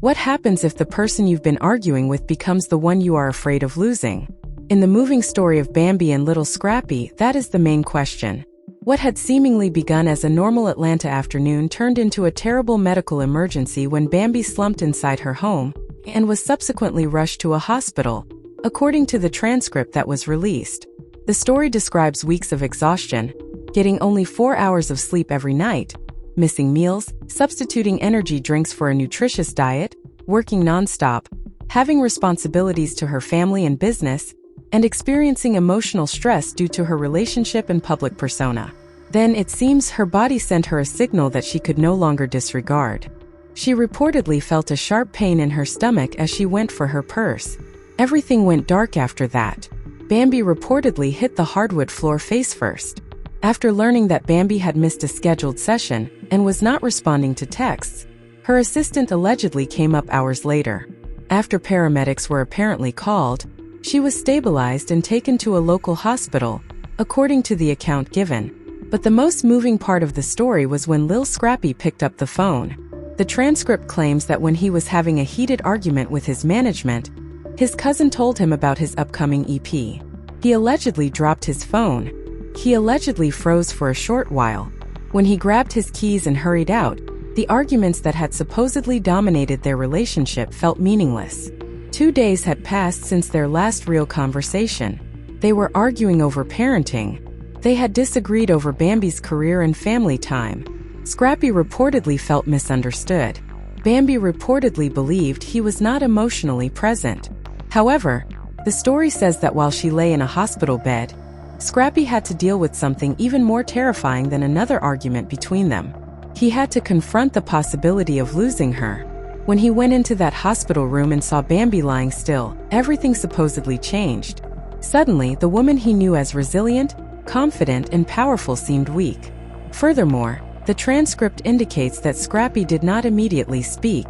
What happens if the person you've been arguing with becomes the one you are afraid of losing? In the moving story of Bambi and Lil Scrappy, that is the main question. What had seemingly begun as a normal Atlanta afternoon turned into a terrible medical emergency when Bambi slumped inside her home and was subsequently rushed to a hospital, according to the transcript that was released. The story describes weeks of exhaustion, getting only 4 hours of sleep every night, missing meals, substituting energy drinks for a nutritious diet, working nonstop, having responsibilities to her family and business, and experiencing emotional stress due to her relationship and public persona. Then, it seems, her body sent her a signal that she could no longer disregard. She reportedly felt a sharp pain in her stomach as she went for her purse. Everything went dark after that. Bambi reportedly hit the hardwood floor face first. After learning that Bambi had missed a scheduled session and was not responding to texts, her assistant allegedly came up hours later. After paramedics were apparently called, she was stabilized and taken to a local hospital, according to the account given. But the most moving part of the story was when Lil Scrappy picked up the phone. The transcript claims that when he was having a heated argument with his management, his cousin told him about his upcoming EP. He allegedly dropped his phone. He allegedly froze for a short while. When he grabbed his keys and hurried out, the arguments that had supposedly dominated their relationship felt meaningless. 2 days had passed since their last real conversation. They were arguing over parenting. They had disagreed over Bambi's career and family time. Scrappy reportedly felt misunderstood. Bambi reportedly believed he was not emotionally present. However, the story says that while she lay in a hospital bed, Scrappy had to deal with something even more terrifying than another argument between them. He had to confront the possibility of losing her. When he went into that hospital room and saw Bambi lying still, everything supposedly changed. Suddenly, the woman he knew as resilient, confident, and powerful seemed weak. Furthermore, the transcript indicates that Scrappy did not immediately speak.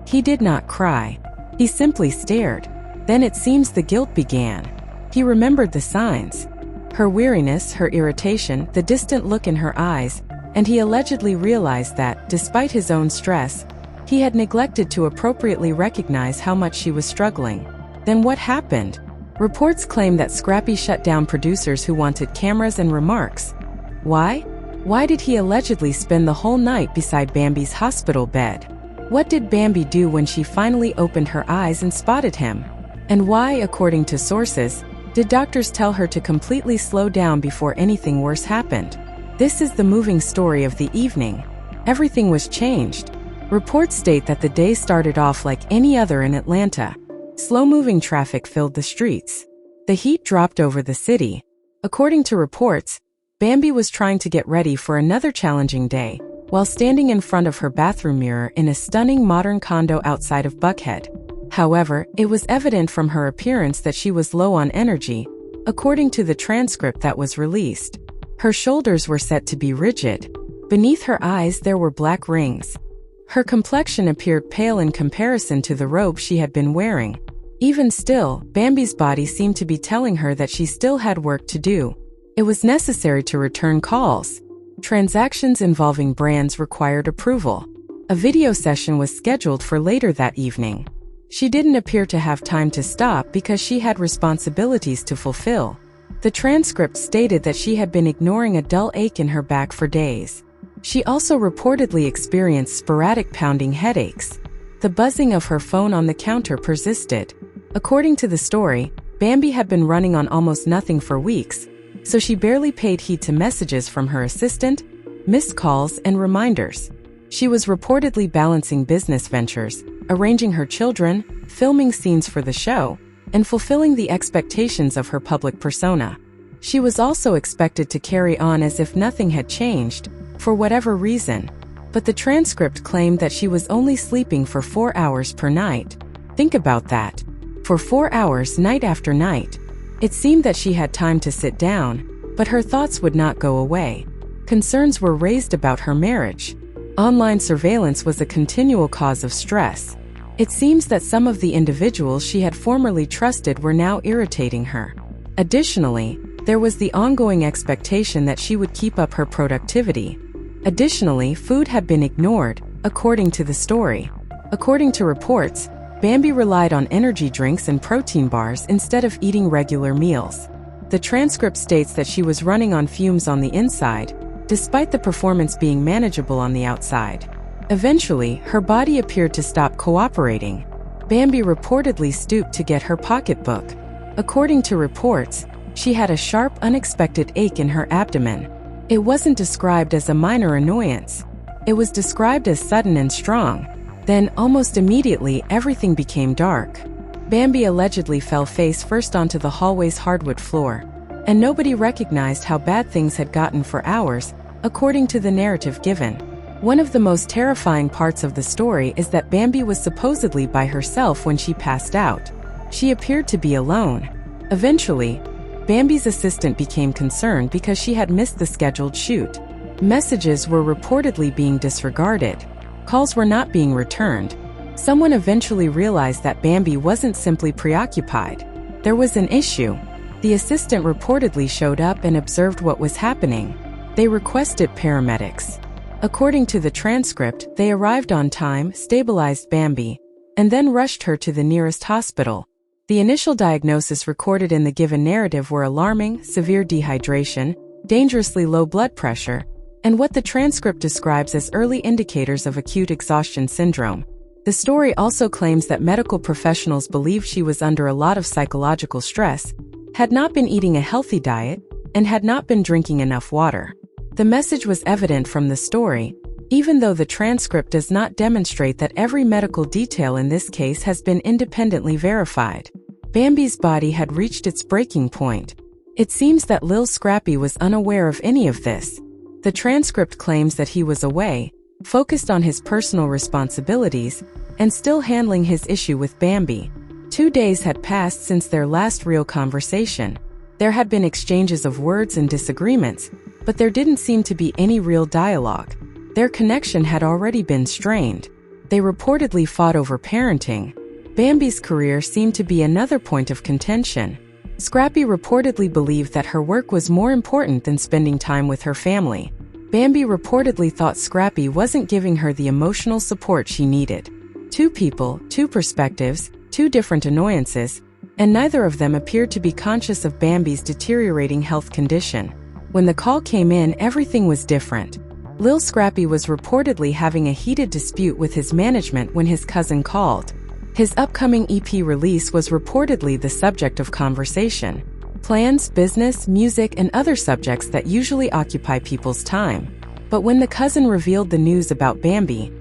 He did not cry. He simply stared. Then it seems the guilt began. He remembered the signs. Her weariness, her irritation, the distant look in her eyes, and he allegedly realized that, despite his own stress, he had neglected to appropriately recognize how much she was struggling. Then what happened? Reports claim that Scrappy shut down producers who wanted cameras and remarks. Why? Why did he allegedly spend the whole night beside Bambi's hospital bed? What did Bambi do when she finally opened her eyes and spotted him? And why, according to sources, did doctors tell her to completely slow down before anything worse happened? This is the moving story of the evening. Everything was changed. Reports state that the day started off like any other in Atlanta. Slow-moving traffic filled the streets. The heat dropped over the city. According to reports, Bambi was trying to get ready for another challenging day, while standing in front of her bathroom mirror in a stunning modern condo outside of Buckhead. However, it was evident from her appearance that she was low on energy, according to the transcript that was released. Her shoulders were set to be rigid. Beneath her eyes there were black rings. Her complexion appeared pale in comparison to the robe she had been wearing. Even still, Bambi's body seemed to be telling her that she still had work to do. It was necessary to return calls. Transactions involving brands required approval. A video session was scheduled for later that evening. She didn't appear to have time to stop because she had responsibilities to fulfill. The transcript stated that she had been ignoring a dull ache in her back for days. She also reportedly experienced sporadic pounding headaches. The buzzing of her phone on the counter persisted. According to the story, Bambi had been running on almost nothing for weeks, so she barely paid heed to messages from her assistant, missed calls, and reminders. She was reportedly balancing business ventures, arranging her children, filming scenes for the show, and fulfilling the expectations of her public persona. She was also expected to carry on as if nothing had changed, for whatever reason. But the transcript claimed that she was only sleeping for 4 hours per night. Think about that. For 4 hours night after night. It seemed that she had time to sit down, but her thoughts would not go away. Concerns were raised about her marriage. Online surveillance was a continual cause of stress. It seems that some of the individuals she had formerly trusted were now irritating her. Additionally, there was the ongoing expectation that she would keep up her productivity. Additionally, food had been ignored, according to the story. According to reports, Bambi relied on energy drinks and protein bars instead of eating regular meals. The transcript states that she was running on fumes on the inside, despite the performance being manageable on the outside. Eventually, her body appeared to stop cooperating. Bambi reportedly stooped to get her pocketbook. According to reports, she had a sharp, unexpected ache in her abdomen. It wasn't described as a minor annoyance. It was described as sudden and strong. Then, almost immediately, everything became dark. Bambi allegedly fell face first onto the hallway's hardwood floor, and nobody recognized how bad things had gotten for hours, according to the narrative given. One of the most terrifying parts of the story is that Bambi was supposedly by herself when she passed out. She appeared to be alone. Eventually, Bambi's assistant became concerned because she had missed the scheduled shoot. Messages were reportedly being disregarded. Calls were not being returned. Someone eventually realized that Bambi wasn't simply preoccupied. There was an issue. The assistant reportedly showed up and observed what was happening. They requested paramedics. According to the transcript, they arrived on time, stabilized Bambi, and then rushed her to the nearest hospital. The initial diagnosis recorded in the given narrative were alarming: severe dehydration, dangerously low blood pressure, and what the transcript describes as early indicators of acute exhaustion syndrome. The story also claims that medical professionals believed she was under a lot of psychological stress, had not been eating a healthy diet, and had not been drinking enough water. The message was evident from the story, even though the transcript does not demonstrate that every medical detail in this case has been independently verified. Bambi's body had reached its breaking point. It seems that Lil Scrappy was unaware of any of this. The transcript claims that he was away, focused on his personal responsibilities, and still handling his issue with Bambi. 2 days had passed since their last real conversation. There had been exchanges of words and disagreements, but there didn't seem to be any real dialogue. Their connection had already been strained. They reportedly fought over parenting. Bambi's career seemed to be another point of contention. Scrappy reportedly believed that her work was more important than spending time with her family. Bambi reportedly thought Scrappy wasn't giving her the emotional support she needed. Two people, two perspectives, two different annoyances, and neither of them appeared to be conscious of Bambi's deteriorating health condition. When the call came in, everything was different. Lil Scrappy was reportedly having a heated dispute with his management when his cousin called. His upcoming EP release was reportedly the subject of conversation. Plans, business, music, and other subjects that usually occupy people's time. But when the cousin revealed the news about Bambi,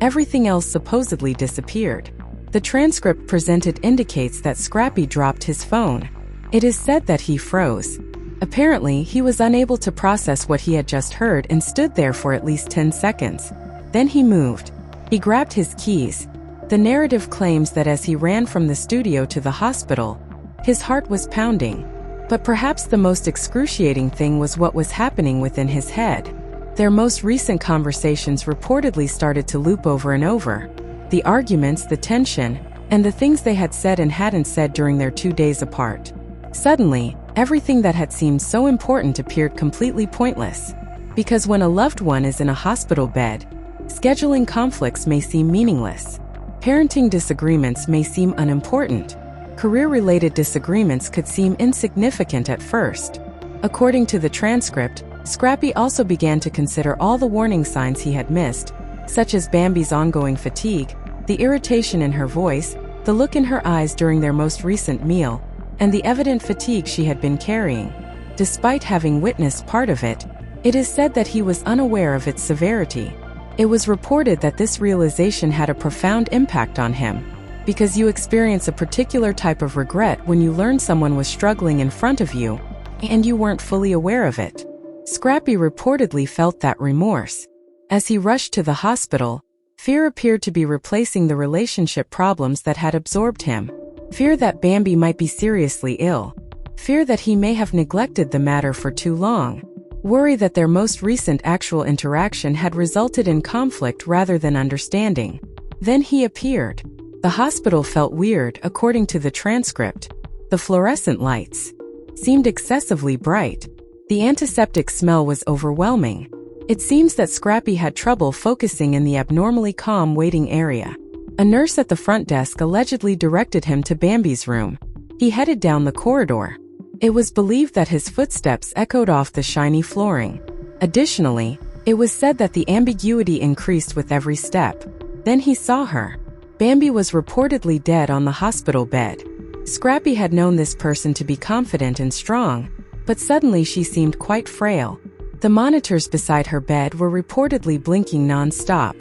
everything else supposedly disappeared. The transcript presented indicates that Scrappy dropped his phone. It is said that he froze. Apparently, he was unable to process what he had just heard and stood there for at least 10 seconds. Then he moved. He grabbed his keys. The narrative claims that as he ran from the studio to the hospital, his heart was pounding. But perhaps the most excruciating thing was what was happening within his head. Their most recent conversations reportedly started to loop over and over. The arguments, the tension, and the things they had said and hadn't said during their 2 days apart. Suddenly, everything that had seemed so important appeared completely pointless. Because when a loved one is in a hospital bed, scheduling conflicts may seem meaningless. Parenting disagreements may seem unimportant. Career-related disagreements could seem insignificant at first. According to the transcript, Scrappy also began to consider all the warning signs he had missed, such as Bambi's ongoing fatigue, the irritation in her voice, the look in her eyes during their most recent meal, and the evident fatigue she had been carrying. Despite having witnessed part of it, it is said that he was unaware of its severity. It was reported that this realization had a profound impact on him, because you experience a particular type of regret when you learn someone was struggling in front of you, and you weren't fully aware of it. Scrappy reportedly felt that remorse. As he rushed to the hospital, fear appeared to be replacing the relationship problems that had absorbed him. Fear that Bambi might be seriously ill. Fear that he may have neglected the matter for too long. Worry that their most recent actual interaction had resulted in conflict rather than understanding. Then he appeared. The hospital felt weird, according to the transcript. The fluorescent lights seemed excessively bright. The antiseptic smell was overwhelming. It seems that Scrappy had trouble focusing in the abnormally calm waiting area. A nurse at the front desk allegedly directed him to Bambi's room. He headed down the corridor. It was believed that his footsteps echoed off the shiny flooring. Additionally, it was said that the ambiguity increased with every step. Then he saw her. Bambi was reportedly dead on the hospital bed. Scrappy had known this person to be confident and strong, but suddenly she seemed quite frail. The monitors beside her bed were reportedly blinking non-stop.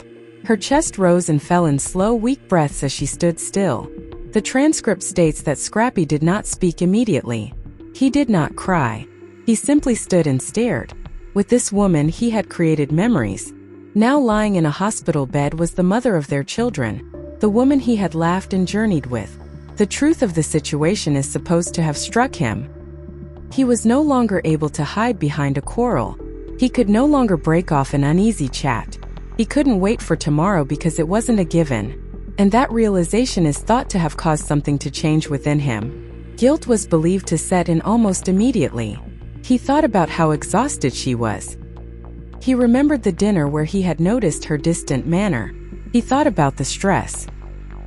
Her chest rose and fell in slow, weak breaths as she stood still. The transcript states that Scrappy did not speak immediately. He did not cry. He simply stood and stared. With this woman he had created memories. Now lying in a hospital bed was the mother of their children, the woman he had laughed and journeyed with. The truth of the situation is supposed to have struck him. He was no longer able to hide behind a quarrel. He could no longer break off an uneasy chat. He couldn't wait for tomorrow because it wasn't a given. And that realization is thought to have caused something to change within him. Guilt was believed to set in almost immediately. He thought about how exhausted she was. He remembered the dinner where he had noticed her distant manner. He thought about the stress.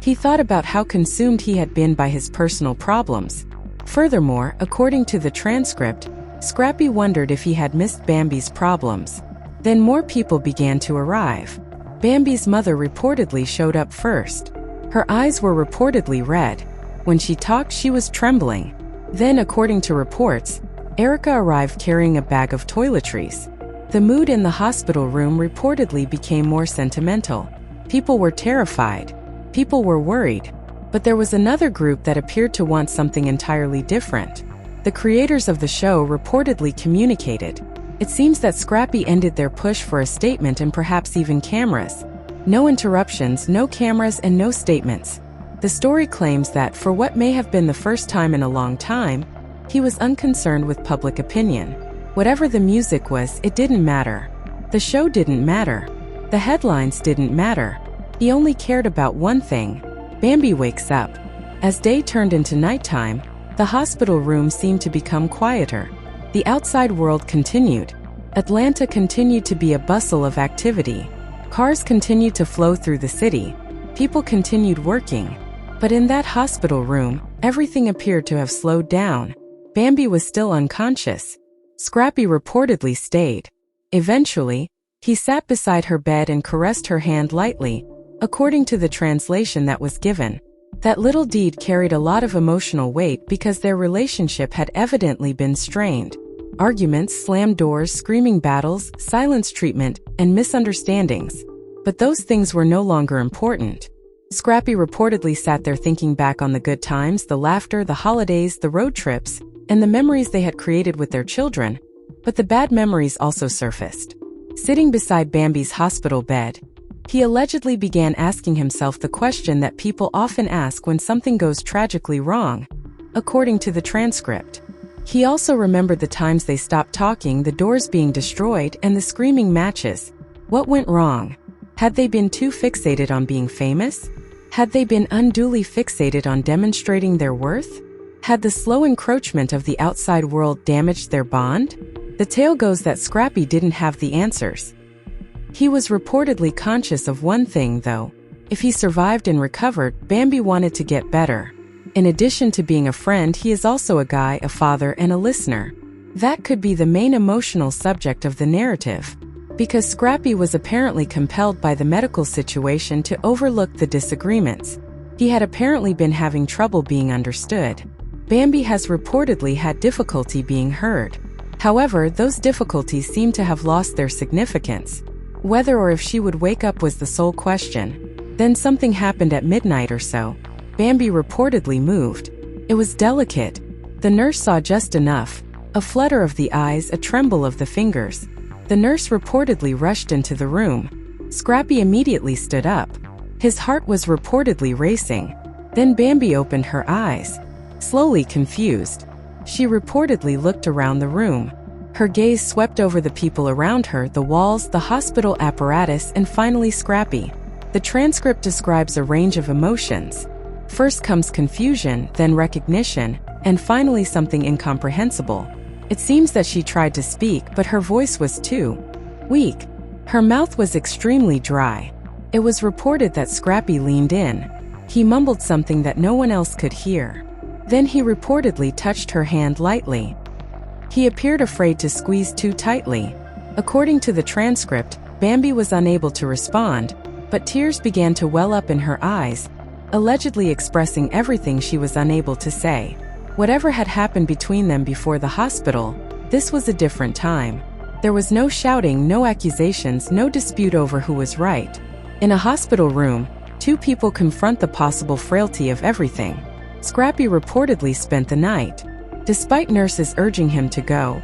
He thought about how consumed he had been by his personal problems. Furthermore, according to the transcript, Scrappy wondered if he had missed Bambi's problems. Then more people began to arrive. Bambi's mother reportedly showed up first. Her eyes were reportedly red. When she talked, she was trembling. Then, according to reports, Erica arrived carrying a bag of toiletries. The mood in the hospital room reportedly became more sentimental. People were terrified. People were worried. But there was another group that appeared to want something entirely different. The creators of the show reportedly communicated. It seems that Scrappy ended their push for a statement and perhaps even cameras. No interruptions, no cameras, and no statements. The story claims that, for what may have been the first time in a long time, he was unconcerned with public opinion. Whatever the music was, it didn't matter. The show didn't matter. The headlines didn't matter. He only cared about one thing. Bambi wakes up. As day turned into nighttime, the hospital room seemed to become quieter. The outside world continued. Atlanta continued to be a bustle of activity. Cars continued to flow through the city. People continued working. But in that hospital room, everything appeared to have slowed down. Bambi was still unconscious. Scrappy reportedly stayed. Eventually, he sat beside her bed and caressed her hand lightly. According to the translation that was given, that little deed carried a lot of emotional weight because their relationship had evidently been strained. Arguments, slammed doors, screaming battles, silence treatment, and misunderstandings. But those things were no longer important. Scrappy reportedly sat there thinking back on the good times, the laughter, the holidays, the road trips, and the memories they had created with their children. But the bad memories also surfaced. Sitting beside Bambi's hospital bed, he allegedly began asking himself the question that people often ask when something goes tragically wrong, according to the transcript. He also remembered the times they stopped talking, the doors being destroyed, and the screaming matches. What went wrong? Had they been too fixated on being famous? Had they been unduly fixated on demonstrating their worth? Had the slow encroachment of the outside world damaged their bond? The tale goes that Scrappy didn't have the answers. He was reportedly conscious of one thing, though. If he survived and recovered, Bambi wanted to get better. In addition to being a friend, he is also a guy, a father, and a listener. That could be the main emotional subject of the narrative. Because Scrappy was apparently compelled by the medical situation to overlook the disagreements. He had apparently been having trouble being understood. Bambi has reportedly had difficulty being heard. However, those difficulties seem to have lost their significance. Whether or if she would wake up was the sole question. Then something happened at midnight or so. Bambi reportedly moved. It was delicate. The nurse saw just enough. A flutter of the eyes, a tremble of the fingers. The nurse reportedly rushed into the room. Scrappy immediately stood up. His heart was reportedly racing. Then Bambi opened her eyes. Slowly, confused. She reportedly looked around the room. Her gaze swept over the people around her, the walls, the hospital apparatus, and finally Scrappy. The transcript describes a range of emotions. First comes confusion, then recognition, and finally something incomprehensible. It seems that she tried to speak, but her voice was too weak. Her mouth was extremely dry. It was reported that Scrappy leaned in. He mumbled something that no one else could hear. Then he reportedly touched her hand lightly. He appeared afraid to squeeze too tightly. According to the transcript, Bambi was unable to respond, but tears began to well up in her eyes, allegedly expressing everything she was unable to say. Whatever had happened between them before the hospital, this was a different time. There was no shouting, no accusations, no dispute over who was right. In a hospital room, two people confront the possible frailty of everything. Scrappy reportedly spent the night. Despite nurses urging him to go,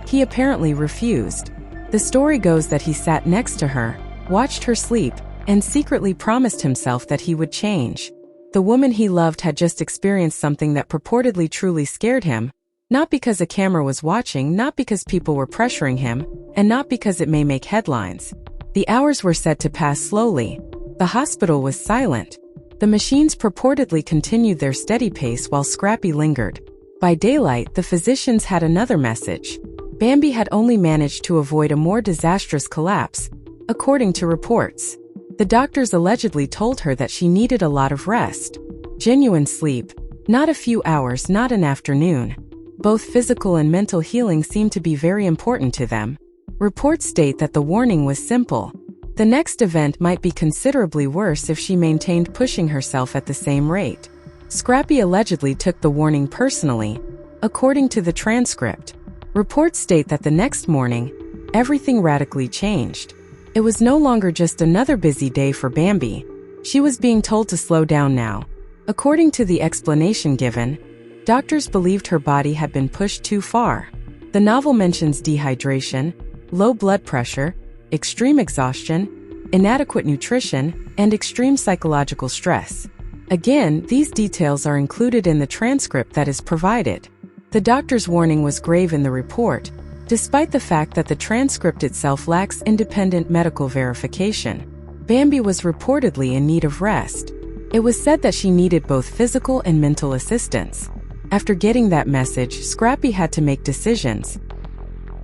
he apparently refused. The story goes that he sat next to her, watched her sleep, and secretly promised himself that he would change. The woman he loved had just experienced something that purportedly truly scared him, not because a camera was watching, not because people were pressuring him, and not because it may make headlines. The hours were said to pass slowly. The hospital was silent. The machines purportedly continued their steady pace while Scrappy lingered. By daylight, the physicians had another message. Bambi had only managed to avoid a more disastrous collapse, according to reports. The doctors allegedly told her that she needed a lot of rest. Genuine sleep, not a few hours, not an afternoon. Both physical and mental healing seemed to be very important to them. Reports state that the warning was simple. The next event might be considerably worse if she maintained pushing herself at the same rate. Scrappy allegedly took the warning personally. According to the transcript, reports state that the next morning, everything radically changed. It was no longer just another busy day for Bambi. She was being told to slow down now. According to the explanation given, doctors believed her body had been pushed too far. The novel mentions dehydration, low blood pressure, extreme exhaustion, inadequate nutrition, and extreme psychological stress. Again, these details are included in the transcript that is provided. The doctor's warning was grave in the report, despite the fact that the transcript itself lacks independent medical verification. Bambi was reportedly in need of rest. It was said that she needed both physical and mental assistance. After getting that message, Scrappy had to make decisions.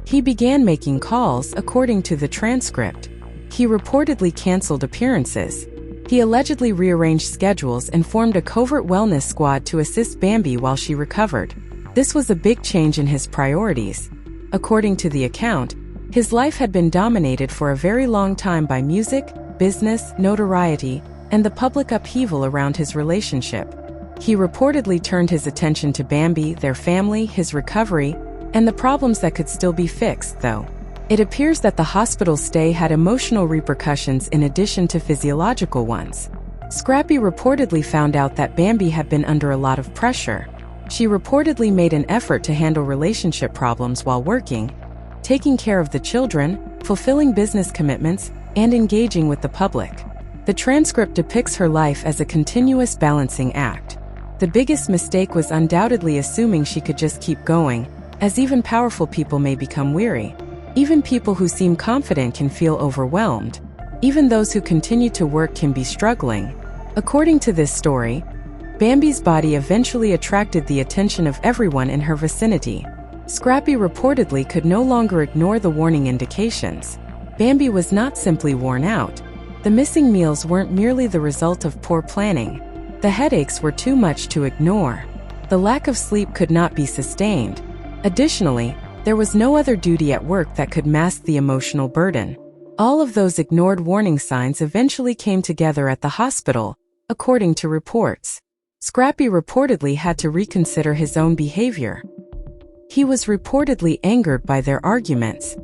He began making calls, according to the transcript. He reportedly canceled appearances. He allegedly rearranged schedules and formed a covert wellness squad to assist Bambi while she recovered. This was a big change in his priorities. According to the account, his life had been dominated for a very long time by music, business, notoriety, and the public upheaval around his relationship. He reportedly turned his attention to Bambi, their family, his recovery, and the problems that could still be fixed, though. It appears that the hospital stay had emotional repercussions in addition to physiological ones. Scrappy reportedly found out that Bambi had been under a lot of pressure. She reportedly made an effort to handle relationship problems while working, taking care of the children, fulfilling business commitments, and engaging with the public. The transcript depicts her life as a continuous balancing act. The biggest mistake was undoubtedly assuming she could just keep going, as even powerful people may become weary. Even people who seem confident can feel overwhelmed. Even those who continue to work can be struggling. According to this story, Bambi's body eventually attracted the attention of everyone in her vicinity. Scrappy reportedly could no longer ignore the warning indications. Bambi was not simply worn out. The missing meals weren't merely the result of poor planning. The headaches were too much to ignore. The lack of sleep could not be sustained. Additionally, there was no other duty at work that could mask the emotional burden. All of those ignored warning signs eventually came together at the hospital, according to reports. Scrappy reportedly had to reconsider his own behavior. He was reportedly angered by their arguments.